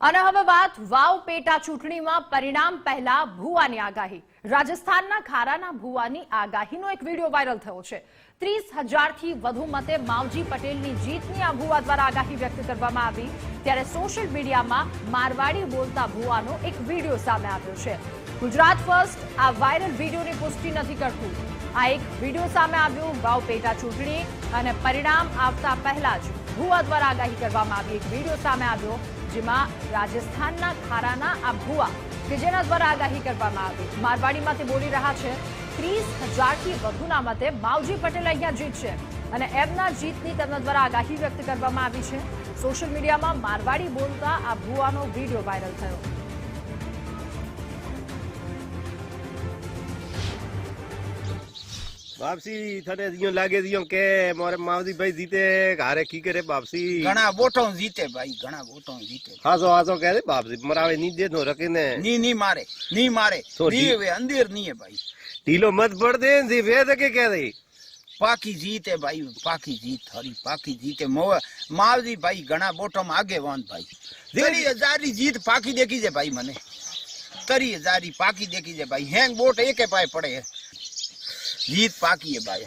અને હવે વાત વાવ પેટા ચૂંટણીમાં પરિણામ પહેલા ભુવાની આગાહી। રાજસ્થાનના ખારાના ભુવાની આગાહીનો એક વિડિયો વાયરલ થયો છે। 30,000 થી વધુ મતે માવજી પટેલની જીતની આ ભુવા દ્વારા આગાહી વ્યક્ત કરવામાં આવી। ત્યારે સોશિયલ મીડિયામાં મારવાડી બોલતા ભુવાનો એક વિડિયો સામે આવ્યો છે। ગુજરાત ફર્સ્ટ આ વાયરલ વિડિયોની પુષ્ટિ નથી કરતું। આ એક વિડિયો સામે આવ્યો વાવ પેટા ચૂંટણી અને પરિણામ આવતા પહેલા જ ભુવા દ્વારા આગાહી કરવામાં આવી। એક વિડિયો સામે આવ્યો જેમાં રાજસ્થાનના ખારાના આ ભુવા કે જેના દ્વારા આગાહી કરવામાં આવી। મારવાડીમાંથી બોલી રહ્યા છે 30,000 થી વધુના મતે માવજી પટેલ અહીંયા જીતશે અને એમના જીતની તેમના દ્વારા આગાહી વ્યક્ત કરવામાં આવી છે। સોશિયલ મીડિયામાં મારવાડી બોલતા આ ભુવાનો વિડિયો વાયરલ થયો। वापसी थने दियो लागे दियो के मोरे मावजी भाई जीते घारे की करे वापसी घना वोटों जीते भाई घना वोटों जीते हासो कह दे वापसी मरावे नी दे नो रखे ने नी मारे तो नी वे अंधेर नहीं है भाई ढीलो मत पड़ दे जी वेद के कह दे पाकी जीत है भाई पाकी जीत हरी पाकी जीत है मावजी भाई घना वोटों में आगे वान भाई 30,000 जीत पाकी देखी जे भाई मने 30,000 पाकी देखी जे भाई हैंग वोट एक पाए पड़े है जीत पाकी है भाई।